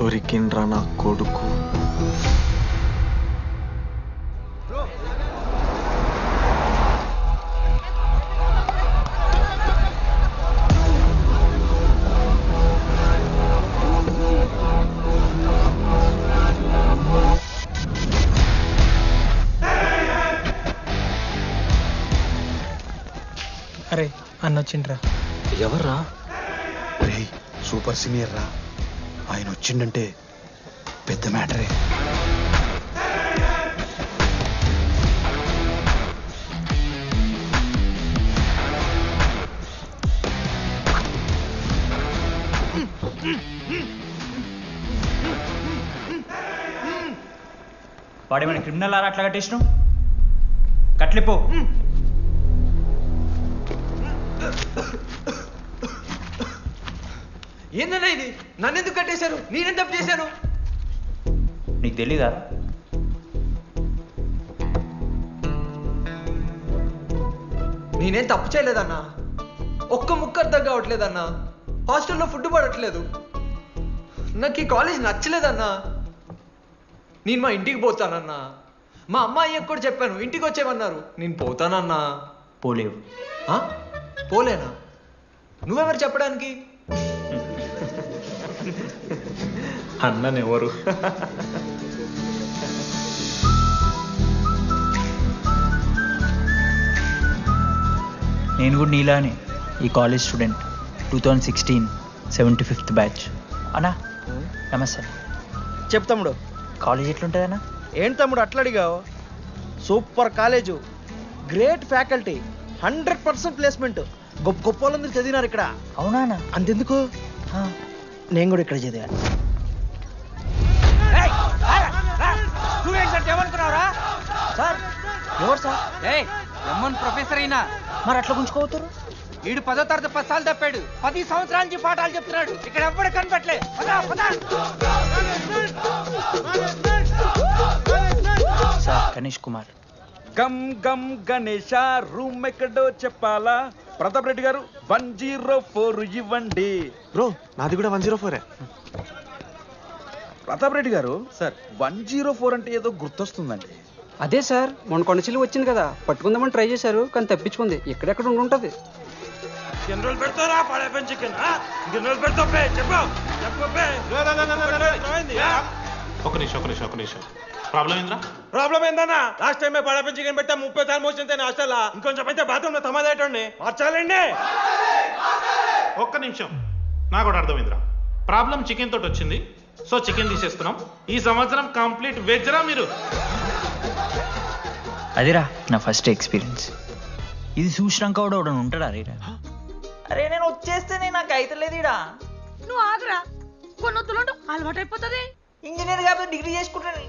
దొరికిండ్రా నా కొడుకు. అరే అన్న వచ్చిండ్రా. ఎవర్రా? రే సూపర్ సీనియర్ రా, ఆయన వచ్చిండంటే పెద్ద మ్యాటరే. వాడేమైనా క్రిమినల్ ఆరా అట్లా కట్టేసినావు? కట్లిపో. ఏందన్నా ఇది? నన్నెందుకు కట్టేశారు? నేనేం తప్పు చేశాను? నీకు తెలీదా? నేనేం తప్పు చేయలేదన్నా. ఒక్క ముక్క అర్థం కావట్లేదన్నా. హాస్టల్లో ఫుడ్ పడట్లేదు. నాకు ఈ కాలేజ్ నచ్చలేదన్నా. నేను మా ఇంటికి పోతానన్నా. మా అమ్మాయికి కూడా చెప్పాను, ఇంటికి వచ్చేమన్నారు. నేను పోతానన్నా. పోలేవు. పోలేనా? నువ్వెవరు చెప్పడానికి? అన్ననెవరు? నేను కూడా నీలానే ఈ కాలేజ్ స్టూడెంట్, 2016 75th బ్యాచ్. అన్నా నమస్తే. చెప్పు తమ్ముడు. కాలేజ్ ఎట్లుంటుంది అన్న? ఏంటి తమ్ముడు అట్లా అడిగావు? Super college, great faculty, 100% placement. గొప్ప గొప్ప వాళ్ళందరూ చదివినారు ఇక్కడ. అవునా అన్న? అంతెందుకు, నేను కూడా ఇక్కడ చదివా. సార్ ఎవరు సార్? ప్రొఫెసర్ అయినా మరి అట్లా గుంజుకోవతారు? వీడు 10వ తరగతి 10 సార్లు తప్పాడు. 10 సంవత్సరాల నుంచి పాఠాలు చెప్తున్నాడు. ఇక్కడ ఎవ్వడు కనపట్లే. సార్ గణేష్ కుమార్. గమ్ గమ్ గణేష, రూమ్ ఎక్కడో చెప్పాలా? ప్రతాప్ రెడ్డి గారు 104 ఇవ్వండి. బ్రో నాది కూడా 104. ప్రతాప్ రెడ్డి గారు సార్ 104 అంటే ఏదో గుర్తొస్తుందండి. అదే సార్, మొన్న కొండచిల్లి వచ్చింది కదా, పట్టుకుందామని ట్రై చేశారు కానీ తప్పించుకుంది. ఎక్కడెక్కడ ఉండుంటది. ఒక నిమిషం ప్రాబ్లం ఏంద్రా? ప్రాబ్లం ఏందన్నా? లాస్ట్ టైం పడపం చికెన్ పెట్టా 30 సార్లు మోసింది హాస్టల్లా. ఇంకొంచెం అయితే బాత్రూమ్ లో తమాదేటండి మార్చాలండి. ఒక్క నిమిషం, నాకు కూడా అర్థమైందిరా. ప్రాబ్లం చికెన్ తోటి వచ్చింది, సో చికెన్ తీసేస్తున్నాం. ఈ సంవత్సరం కంప్లీట్ వెజ్ రా మీరు. అదిరా నా ఫస్ట్ ఎక్స్పీరియన్స్. ఇది చూసినాక కూడా ఒకడు ఉంటాడా రేరా? అరే నేను వచ్చేస్తేనే నాకు అయితలేదు ఇడా. నువ్వు ఆగరా, కొన్నొత్తులు అలవాటు అయిపోతుంది. ఇంజనీర్ కాబట్టి డిగ్రీ చేసుకుంటాను.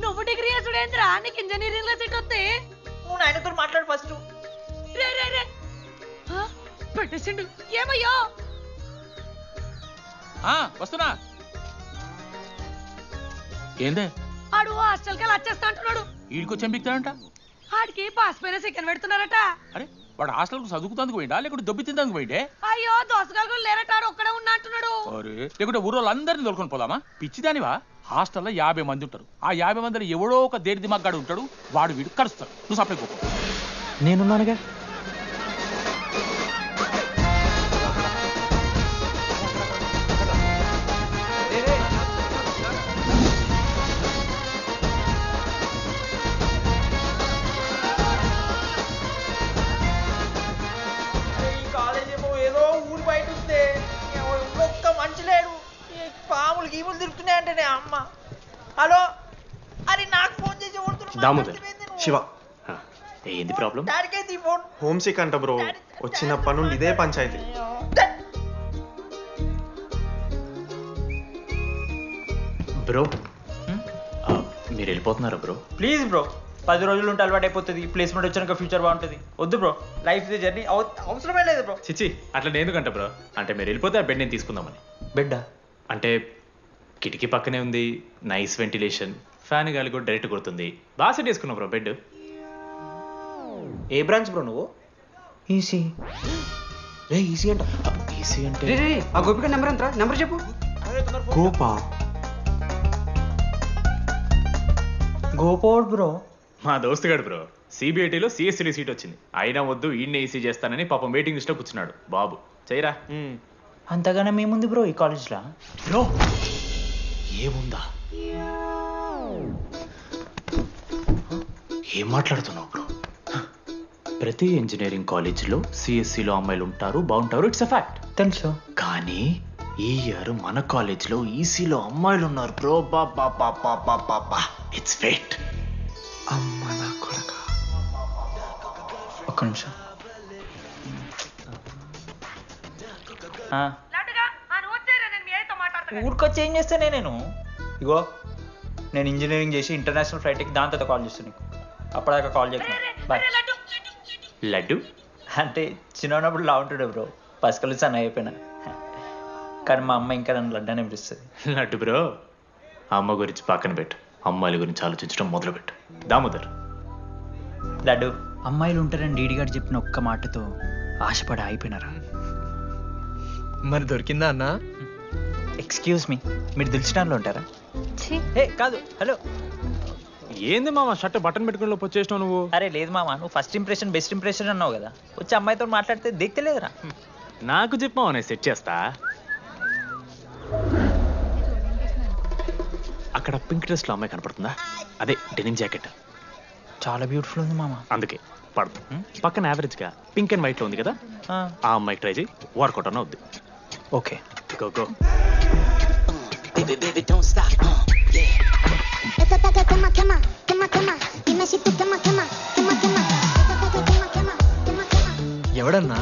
నువ్వు డిగ్రీ చేసుడేంద్రా, నీకు ఇంజనీరింగ్ లో సీట్ వస్తే. నువ్వు నాయనతో మాట్లాడు ఫస్ట్. రే రే రే పెట్టేసిండు. ఏమయ్యో? వస్తున్నా. ఏందే? ఆడు హాస్టల్ కి వచ్చేస్తా అంటున్నాడు. వీడికి చెంపిస్తాడంట. ఆడికి పాస్ పైన చికెన్ పెడుతున్నారట. అరే వాడు హాస్టల్ చదువుకుతానికి పోయిండా లేకుంటే దెబ్బ తిందానికి పోయిండే? అయ్యో దోసగాలు లేరట, ఒక్కడే ఉన్నా అంటున్నాడు. అరే లేకుంటే ఊరోళ్ళందరినీ దొరుకుని పోదామా? పిచ్చిదానివా? హాస్టల్లో 50 మంది ఉంటారు. ఆ 50 మందిలో ఎవడో ఒక దేడి దిమాగ్గాడు ఉంటాడు. వాడు వీడు కలుస్తాడు. నువ్వు సప్లై కోపం. నేనున్నానుగా. పాములు గీములు తిరుగుతున్నాయంటే అమ్మ. హలో, అరే నాకు ఫోన్ చేసి దామోదర్ శివ, ఏంది ప్రాబ్లం? డాడీకి ఫోన్. హోమ్ సిక్ అంట బ్రో. వచ్చినప్పటి నుండి ఇదే పంచాయతీ. బ్రో మీరు వెళ్ళిపోతున్నారా బ్రో? ప్లీజ్ బ్రో, 10 రోజులు ఉంటే అలవాటు అయిపోతుంది. ప్లేస్మెంట్ వచ్చాక ఫ్యూచర్ బాగుంటుంది. వద్దు బ్రో, లైఫ్ జర్నీ అవసరమే లేదు బ్రో. చిచ్చి అట్లా నేను ఎందుకంట బ్రో? అంటే మీరు వెళ్ళిపోతే ఆ బెడ్ నేను తీసుకుందామని. బెడ్డా? అంటే కిటికీ పక్కనే ఉంది, నైస్ వెంటిలేషన్, ఫ్యాన్ గాలి కూడా డైరెక్ట్ కొడుతుంది. బాగా సెట్ చేసుకున్నావు బ్రో బెడ్. ఏ బ్రాంచ్ బ్రో నువ్వు? ఈసీ. రే ఈసీ అంట. ఈసీ అంటే రే రే ఆ గోపిక నెంబర్ ఎంత? నెంబర్ చెప్పు. గోపా గోపోడ్ బ్రో. మా దోస్తుగాడు బ్రో సిబిఐటీలో సిఎస్సిడి సీట్ వచ్చింది. అయినా వద్దు ఈయన్నే ఈసీ చేస్తానని పాపం వెయిటింగ్ లిస్ట్లో కూర్చున్నాడు. బాబు చేయరా. అంతగానే మేముంది బ్రో ఈ కాలేజ్లో. బ్రో ఏముందా? ఏం మాట్లాడుతున్నావు బ్రో? ప్రతి ఇంజనీరింగ్ కాలేజీలో సిఎస్సిలో అమ్మాయిలు ఉంటారు, బాగుంటారు. It's a fact. తెలుసు. కానీ ఈ ఇయర్ మన కాలేజీలో ఈసీలో అమ్మాయిలు ఉన్నారు బ్రో. Baba it's fate. అమ్మ నా కొడక. ఒక్క నిమిషం. ఊరికొచ్చి ఏం చేస్తానే నేను? ఇగో నేను ఇంజనీరింగ్ చేసి ఇంటర్నేషనల్ ఫ్లైట్కి దాని తర్వాత కాల్ చేస్తాను నీకు. అప్పటిదాకా కాల్ చేస్తాను. బాయ్. లడ్డు అంటే చిన్నప్పుడు లా ఉంటుండే బ్రో, పసుకలు సన్న అయిపోయినా. కానీ మా అమ్మ ఇంకా నన్ను లడ్డు అని పిలుస్తుంది. లడ్డు బ్రో అమ్మ గురించి పక్కన పెట్టు, అమ్మాయిల గురించి ఆలోచించడం మొదలుపెట్టు. దామోదర్. లడ్డు అమ్మాయిలు ఉంటారని డీడీ గారు చెప్పిన ఒక్క మాటతో ఆశపడి అయిపోయినారా? మరి దొరికిందా అన్న? ఎక్స్క్యూజ్ మీ, మీరు దిల్చినాలో ఉంటారా? ఏ కాదు. హలో. ఏంది మామ షర్ట్ బటన్ పెట్టుకుని లోపు వచ్చేసినావు నువ్వు? అరే లేదు మామ, నువ్వు ఫస్ట్ ఇంప్రెషన్ బెస్ట్ ఇంప్రెషన్ అన్నావు కదా. వచ్చి అమ్మాయితో మాట్లాడితే దిక్కలేదురా. నాకు చెప్పావు నేను సెట్ చేస్తా. అక్కడ పింక్ డ్రెస్ లో అమ్మాయి కనపడుతుందా? అదే డెనిమ్ జాకెట్. చాలా బ్యూటిఫుల్ ఉంది మామ. అందుకే పడదు. పక్కన యావరేజ్ గా పింక్ అండ్ వైట్ లో ఉంది కదా, ఆ అమ్మాయికి ట్రై చేయి. వర్కౌట్ అన్న వద్దు. Okay go go. ఎవడన్నా?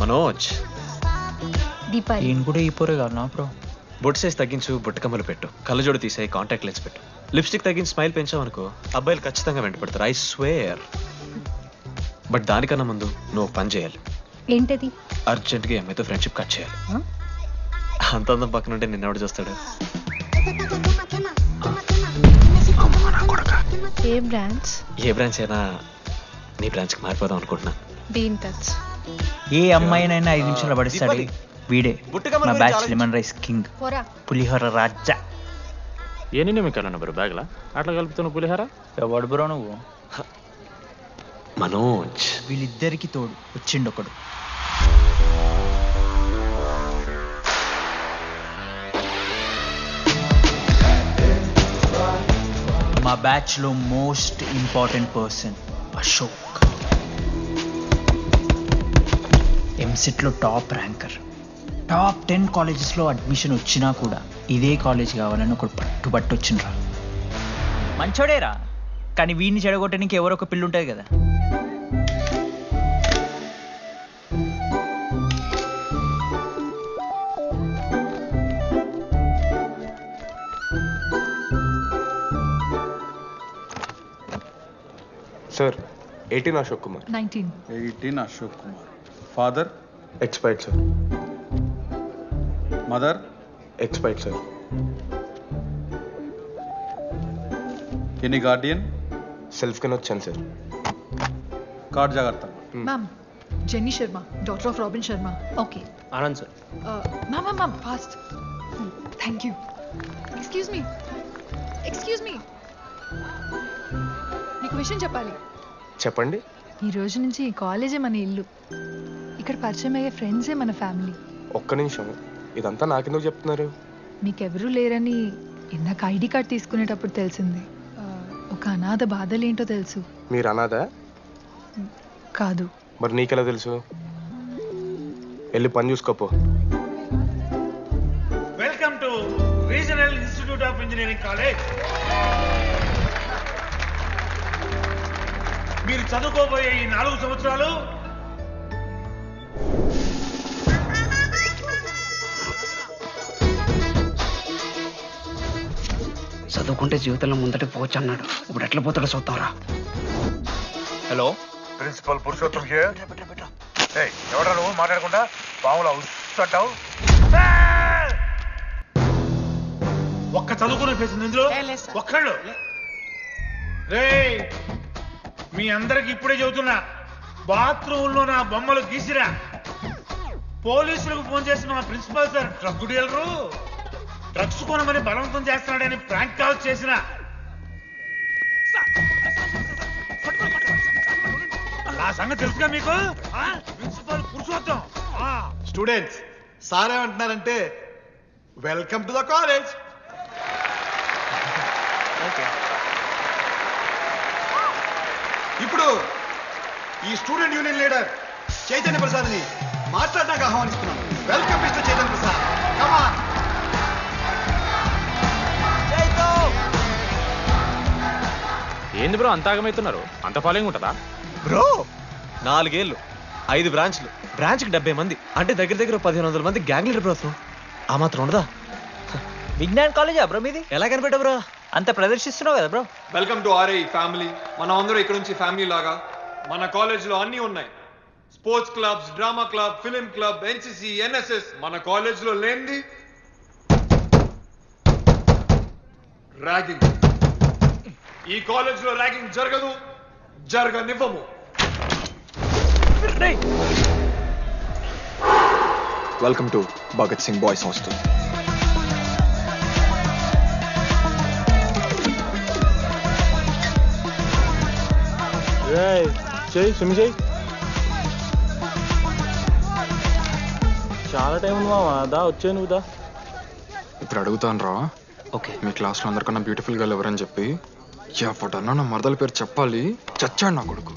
మనోజ్. ఈయన కూడా ఈ పోరే కాదు నా బ్రో. బొట్టు సైజ్ తగ్గించు, బొట్టు కమ్మలు పెట్టు, కళ్ళజోడు తీసేయి, కాంటాక్ట్ లెన్స్ పెట్టు, లిప్స్టిక్ తగ్గించి స్మైల్ పెంచావనుకో అబ్బాయిలు ఖచ్చితంగా వెంటపడతారు. I swear. బట్ దానికన్నా ముందు నువ్వు పని చేయాలి. ఏంటది? అర్జెంట్గా అమ్మాయితో ఫ్రెండ్షిప్ కట్ చేయాలి. అంత అందం పక్కన ఉంటే నిన్నెవడు చూస్తాడు? ఏ బ్రాంచ్? ఏ బ్రాంచ్ అయినా నీ బ్రాంచ్కి మారిపోదాం అనుకుంటున్నా. Be in touch. ఏ అమ్మాయినైనా 5 నిమిషాలు పడిస్తాడు వీడే. మా బ్యాచ్ లెమన్ రైస్ కింగ్, పులిహోర రాజా. ఎన్ని నిమిషాలు బ్రో బ్యాగ్లా అట్లా కలుపుతున్న పులిహోర? ఎవడు బ్రో నువ్వు? మనోజ్. వీళ్ళిద్దరికి తోడు వచ్చిండు ఒకడు. మా బ్యాచ్ లో most important person Ashok. EAMCET లో టాప్ ర్యాంకర్. టాప్ 10 కాలేజెస్లో అడ్మిషన్ వచ్చినా కూడా ఇదే కాలేజ్ కావాలని ఒకడు పట్టుబట్టి వచ్చిండ్రా. మంచోడేరా, కానీ వీడిని చెడగొట్టడానికి ఎవరో ఒక పిల్లు ఉంటుంది కదా. Sir 18 Ashok Kumar. 18 Ashok Kumar. Father? Expired sir. Mother? Expired sir. Any Guardian? Self కింద వచ్చాను సార్. కార్డ్ జాగ్రత్త. Ma'am, jenny Sharma, daughter of robin Sharma. Okay. Anand sir. Ma'am fast. Thank you. Excuse me, నీకు విషయం చెప్పాలి. చెప్పండి. ఈ రోజు నుంచి ఈ కాలేజే మన ఇల్లు. ఇక్కడ పరిచయం అయ్యే ఫ్రెండ్సే మన ఫ్యామిలీ. ఒక్క నిమిషం, ఇదంతా నాకెందుకు చెప్తున్నారు? మీకెవరూ లేరని ఇందాక ఐడి కార్డ్ తీసుకునేటప్పుడు తెలిసింది. ఒక అనాథ బాధలేంటో తెలుసు. మీరు అనాథ? కాదు. మరి నీకెలా తెలుసు? వెళ్ళి పని చూసుకోపో. Welcome to regional institute of engineering college. మీరు చదువుకోబోయే ఈ 4 సంవత్సరాలు చదువుకుంటే జీవితంలో ముందటి పోవచ్చు అన్నాడు. ఇప్పుడు ఎట్లా పోతాడో చూద్దాంరా. Hello, principal Purushottam here. ఎవడా నువ్వు మాట్లాడకుండా పాములా ఉస్తావు? ఒక్క చదువుకునే పేసింది ఇందులో ఒక్కళ్ళు. రే, మీ అందరికి ఇప్పుడే చెబుతున్నా, బాత్రూంలో నా బొమ్మలు గీసిరా. పోలీసులకు ఫోన్ చేసిన మా principal sir drug dealer drugs కొనమని బలవంతం చేస్తున్నాడని ప్రాంక్ కాల్ చేసిన ఆ సంగతి తెలుసుగా మీకు? ప్రిన్సిపల్ పురుషోత్తం. స్టూడెంట్స్ సార్ ఏమంటున్నారంటే వెల్కమ్ టు ద కాలేజ్. ఇప్పుడు ఈ స్టూడెంట్ యూనియన్ లీడర్ చైతన్య ప్రసాద్ని మాట్లాడడానికి ఆహ్వానిస్తున్నాను. Welcome mister Chaitanya Prasad. Come on. ఏంది బ్రో అంత ఆగమవుతున్నారు? అంత ఫాలోయింగ్ ఉంటుందా బ్రో? 4 ఏళ్ళు 5 బ్రాంచ్లు, బ్రాంచ్కి 70 మంది, అంటే దగ్గర దగ్గర 1500 మంది గ్యాంగ్ లీడర్ బ్రో. అసలు ఆ మాత్రం ఉండదా? విజ్ఞాన్ కాలేజా బ్రో మీది? ఎలా కనిపెట్టా బ్రో? అంత ప్రదర్శిస్తున్నావు కదా bro. Welcome to RI family. మనం అందరూ ఇక్కడ నుంచి ఫ్యామిలీ లాగా. మన కాలేజ్ లో అన్ని ఉన్నాయి. Sports clubs, drama club, film club, NCC, NSS. మన కాలేజ్ లో లేనిది ర్యాగింగ్. ఈ కాలేజ్ లో ర్యాగింగ్ జరగదు, జరగనివ్వము. Welcome to Bhagat Singh boys hostel. చెయ్యి స్విమ్ చెయ్యి. చాలా టైం ఉంది మామ. దా వచ్చే నువ్వు దా. ఇప్పుడు అడుగుతాను రా. ఓకే. మీ క్లాస్లో అందరికన్నా బ్యూటిఫుల్ గర్ల్ ఎవరని చెప్పి ఎవడన్నా నా మరదల పేరు చెప్పాలి. చచ్చాడు నా కొడుకు.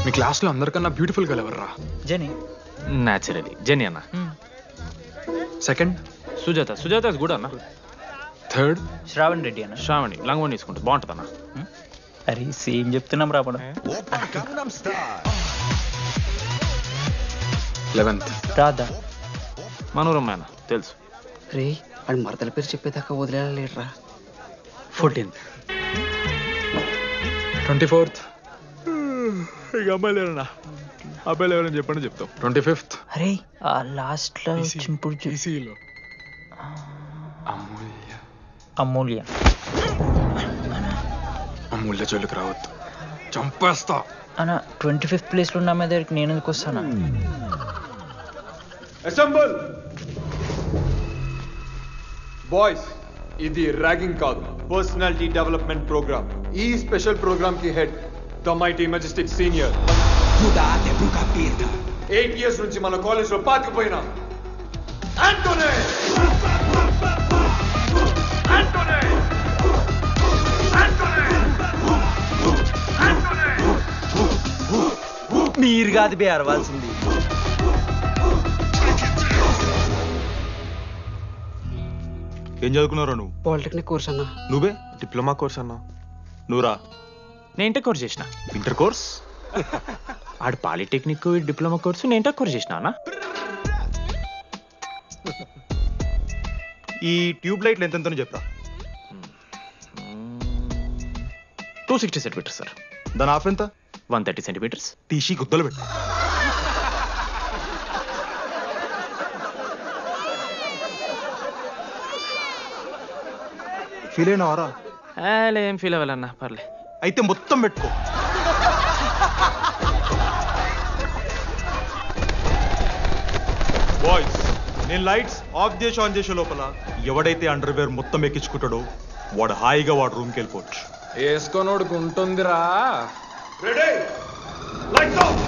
మీ క్లాస్లో అందరికన్నా బ్యూటిఫుల్ గర్ల్ ఎవర్రా? జెనీ. న్యాచురలీ జెనీ అన్న. Second Sujatha. Sujatha is good అన్న. థర్డ్ శ్రావణ్ రెడ్డి అన్న. శ్రావణి లంగ్ వన్ తీసుకుంటుంది, బాగుంటుంది అన్న. అరే సేమ్ చెప్తున్నాం రాపడం. 11th రాధా. మనోరమ్మ తెలుసు. రే అది మరదల పేరు చెప్పేదాకా వదిలేరా. 14th 24th ఇక అమ్మాయిలు ఎవరన్నా అబ్బాయిలు ఎవరని చెప్పండి చెప్తాం. 25th అరే ఆ లాస్ట్ లో చింపుడు ఈసీలో అమూల్య. అమూల్య. అమూల్య జోలికి రావద్దు, చంపేస్తా. అన్న 25th ప్లేస్ లో ఉన్న అమ్మాయి దగ్గరికి నేను ఎందుకు వస్తానా? Assemble boys. ఇది ర్యాగింగ్ కాదు, పర్సనాలిటీ డెవలప్మెంట్ ప్రోగ్రామ్. ఈ స్పెషల్ ప్రోగ్రామ్ కి head the mighty Majestic senior. 8 years నుంచి మన కాలేజ్ లో పాతిపోయిన ఆంటోనీ. మీరు కాదు బే అరవాల్సింది. ఏం చదువుకున్నారా నువ్వు? పాలిటెక్నిక్ కోర్స్ అన్నా. నువ్వే డిప్లొమా కోర్స్ అన్నా. నువ్వురా? నేను ఇంటర్ కోర్స్ చేసిన. Inter course? ఆడు పాలిటెక్నిక్ డిప్లొమా కోర్సు, నేను ఇంటర్ కోర్స్ చేసిన అన్న. ఈ ట్యూబ్ లైట్లు ఎంతెంతనో చెప్పరా. 260 సెంటీమీటర్స్ సార్. దాని ఆఫ్ ఎంత? 130 సెంటీమీటర్స్. టీసీ గుద్దలు పెట్టు. ఫీల్ అయినావారా? ఏం ఫీల్ అవ్వాలన్నా, పర్లే. అయితే మొత్తం పెట్టుకో. బాయ్స్, నేను లైట్స్ ఆఫ్ చేసి ఆన్ చేసే లోపల ఎవడైతే అండర్వేర్ మొత్తం ఎక్కించుకుంటాడో వాడు హాయిగా వాడు రూమ్కి వెళ్ళిపోవచ్చు. వేసుకోనోడుకు ఉంటుందిరా. Ready, lights off.